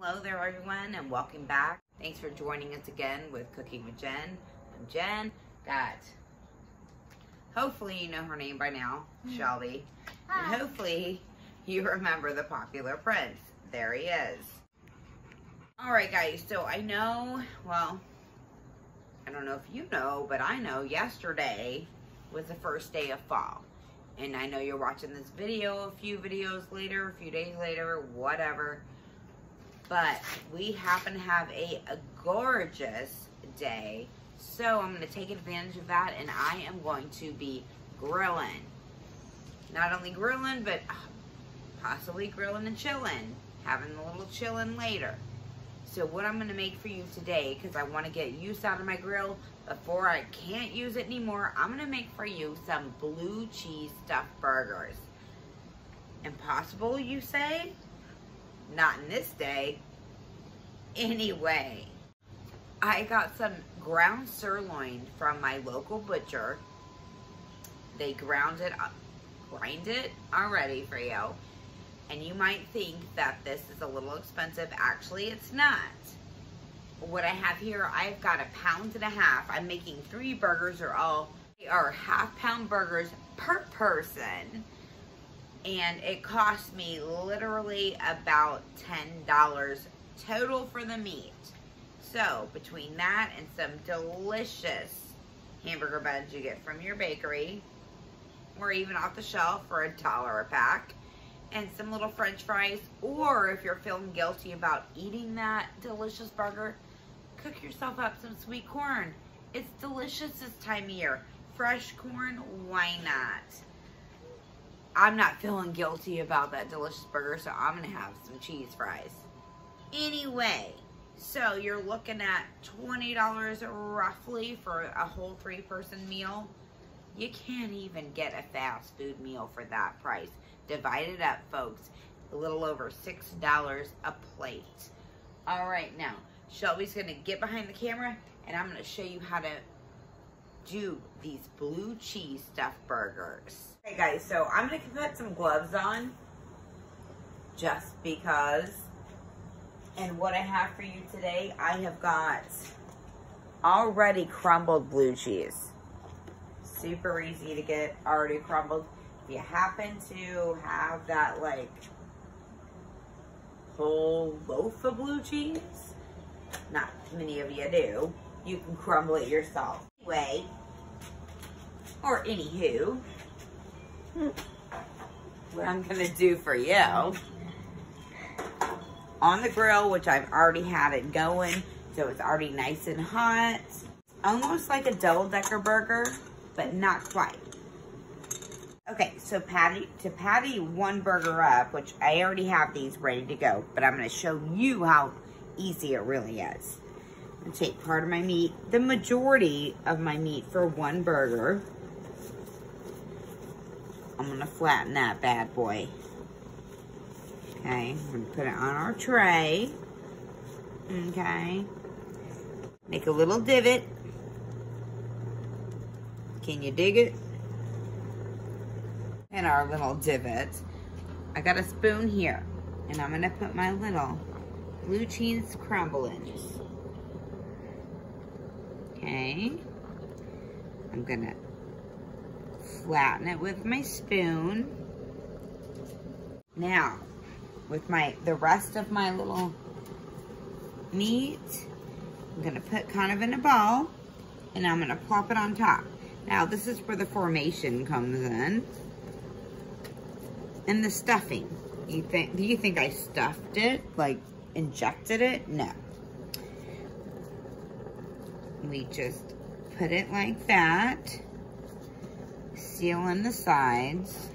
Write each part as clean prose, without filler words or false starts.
Hello there everyone and welcome back. Thanks for joining us again with Cooking with Jen. I'm Jen. Got, hopefully you know her name by now, Shelby. And hopefully you remember the popular prince. There he is. Alright guys, so I know, well, I don't know if you know, but I know yesterday was the first day of fall. And I know you're watching this video a few videos later, a few days later, whatever. But we happen to have a gorgeous day. So I'm going to take advantage of that and I am going to be grilling. Not only grilling, but possibly grilling and chilling. Having a little chilling later. So what I'm going to make for you today, because I want to get use out of my grill before I can't use it anymore, I'm going to make for you some blue cheese stuffed burgers. Impossible, you say? Not in this day. Anyway, I got some ground sirloin from my local butcher. They grind it already for you. And you might think that this is a little expensive. Actually, it's not. What I have here, I've got 1.5 pounds. I'm making 3 burgers. They are half-pound burgers per person. And it cost me literally about $10 total for the meat. So between that and some delicious hamburger buns you get from your bakery or even off the shelf for $1 a pack, and some little french fries, or if you're feeling guilty about eating that delicious burger, cook yourself up some sweet corn. It's delicious this time of year. Fresh corn, why not? I'm not feeling guilty about that delicious burger, so I'm gonna have some cheese fries. Anyway, so you're looking at $20 roughly for a whole 3-person meal. You can't even get a fast food meal for that price. Divide it up, folks. A little over $6 a plate. All right, now, Shelby's gonna get behind the camera and I'm gonna show you how to do these blue cheese stuffed burgers. Hey guys, so I'm gonna put some gloves on just because. And what I have for you today, I have got already crumbled blue cheese. Super easy to get, already crumbled. If you happen to have that like whole loaf of blue cheese, not many of you do, you can crumble it yourself. Anyway, or anywho, what I'm gonna do for you, on the grill, which I've already had it going, so it's already nice and hot. Almost like a double-decker burger, but not quite. Okay, so to patty one burger up, which I already have these ready to go, but I'm gonna show you how easy it really is. I'm gonna take part of my meat, the majority of my meat for one burger. I'm gonna flatten that bad boy. Okay, I'm gonna put it on our tray. Okay. Make a little divot. Can you dig it? In our little divot, I got a spoon here, and I'm gonna put my little blue cheese crumblings. Okay. I'm gonna flatten it with my spoon. Now, with the rest of my little meat, I'm gonna put kind of in a ball, and I'm gonna plop it on top. Now, this is where the formation comes in. And the stuffing. Do you think I stuffed it? Like, injected it? No. We just put it like that. Seal in the sides.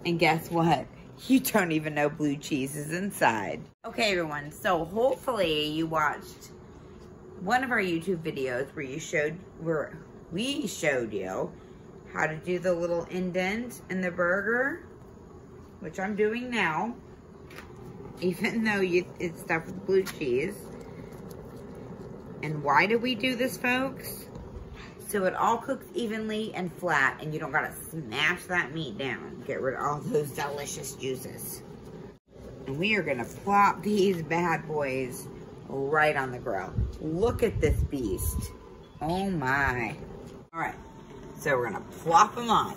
And guess what? You don't even know blue cheese is inside. Okay, everyone. So, hopefully you watched one of our YouTube videos where we showed you how to do the little indent in the burger, which I'm doing now, even though it's stuffed with blue cheese. And why do we do this, folks? So it all cooks evenly and flat, and you don't gotta smash that meat down. Get rid of all those delicious juices. And we are gonna plop these bad boys right on the grill. Look at this beast. Oh my. All right, so we're gonna plop them on.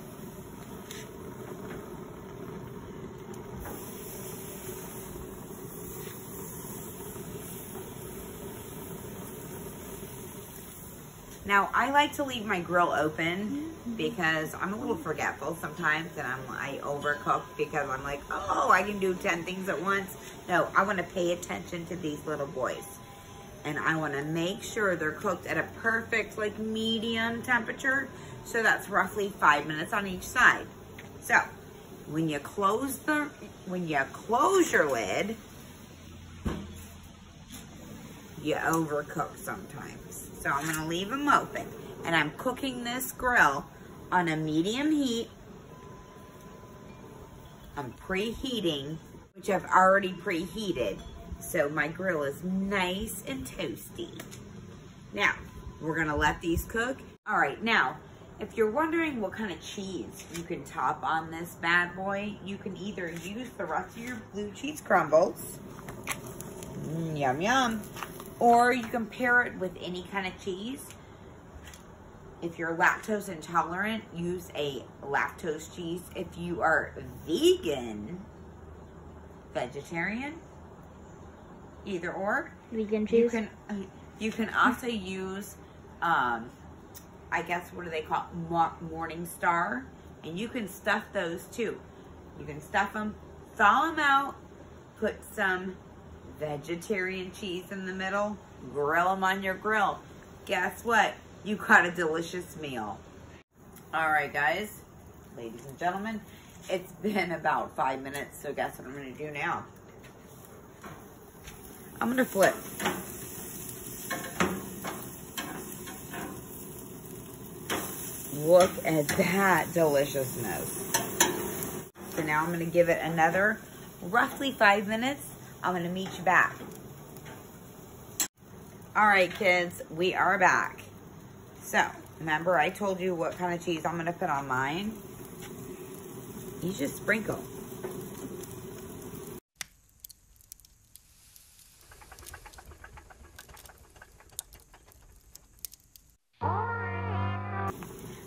Now, I like to leave my grill open because I'm a little forgetful sometimes, and I overcook because I'm like, oh, I can do 10 things at once. No, I want to pay attention to these little boys. And I want to make sure they're cooked at a perfect, like, medium temperature. So that's roughly 5 minutes on each side. So, when you close your lid, you overcook sometimes. So I'm gonna leave them open. And I'm cooking this grill on a medium heat. I'm preheating, which I've already preheated. So my grill is nice and toasty. Now, we're gonna let these cook. All right, now, if you're wondering what kind of cheese you can top on this bad boy, you can either use the rest of your blue cheese crumbles. Yum, yum. Or you can pair it with any kind of cheese. If you're lactose intolerant, use a lactose cheese. If you are vegan, vegetarian, either or. Vegan cheese. You can also use, I guess, what do they call it? Morning Star. And you can stuff those too. You can stuff them, thaw them out, put some vegetarian cheese in the middle, grill them on your grill. Guess what? You got a delicious meal. All right, guys, ladies and gentlemen, it's been about 5 minutes, so guess what I'm gonna do now? I'm gonna flip. Look at that deliciousness. So now I'm gonna give it another roughly 5 minutes. I'm gonna meet you back. All right, kids, we are back. So, remember I told you what kind of cheese I'm gonna put on mine? You just sprinkle.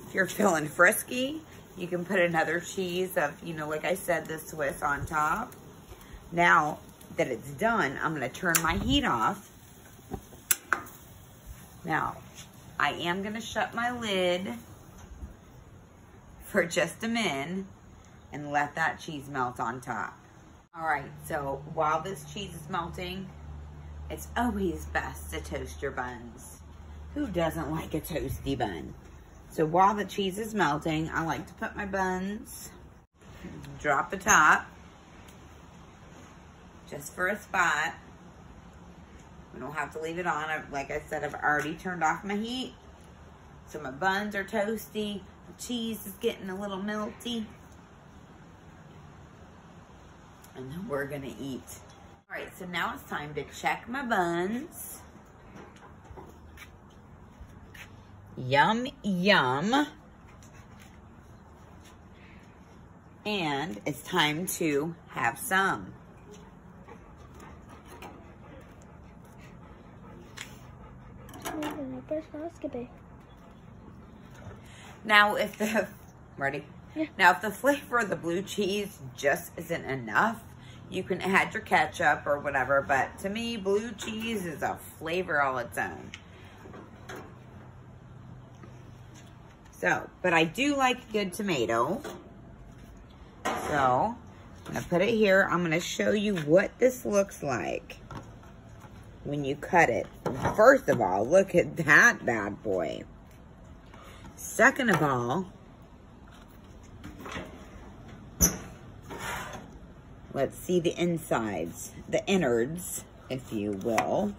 If you're feeling frisky, you can put another cheese of, you know, like I said, the Swiss on top. Now that it's done, I'm gonna turn my heat off. Now, I am gonna shut my lid for just a minute and let that cheese melt on top. All right, so while this cheese is melting, it's always best to toast your buns. Who doesn't like a toasty bun? So while the cheese is melting, I like to put my buns, drop the top, just for a spot. We don't have to leave it on. Like I said, I've already turned off my heat. So my buns are toasty. The cheese is getting a little melty. And then we're gonna eat. All right, so now it's time to check my buns. Yum, yum. And it's time to have some. Now, if the, ready? Yeah. Now, if the flavor of the blue cheese just isn't enough, you can add your ketchup or whatever, but to me, blue cheese is a flavor all its own. So, but I do like good tomato. So, I'm gonna put it here. I'm gonna show you what this looks like when you cut it. First of all, look at that bad boy. Second of all, let's see the insides, the innards, if you will.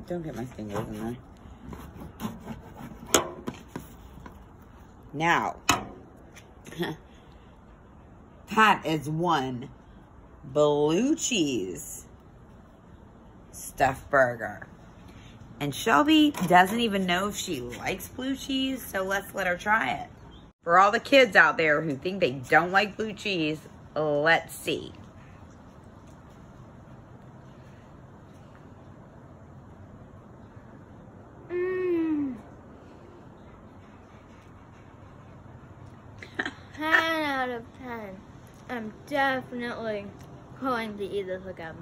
Don't get my fingers in there. Now, that is one blue cheese stuffed burger. And Shelby doesn't even know if she likes blue cheese, so let's let her try it. For all the kids out there who think they don't like blue cheese, Let's see. Mm. 10 out of 10. I'm definitely going to eat this again.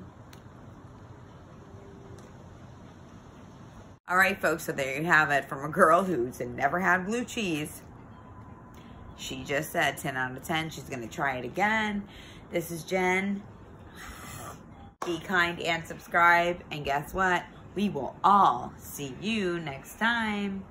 All right, folks, so there you have it from a girl who's never had blue cheese. She just said 10 out of 10. She's going to try it again. This is Jen. Be kind and subscribe. And guess what? We will all see you next time.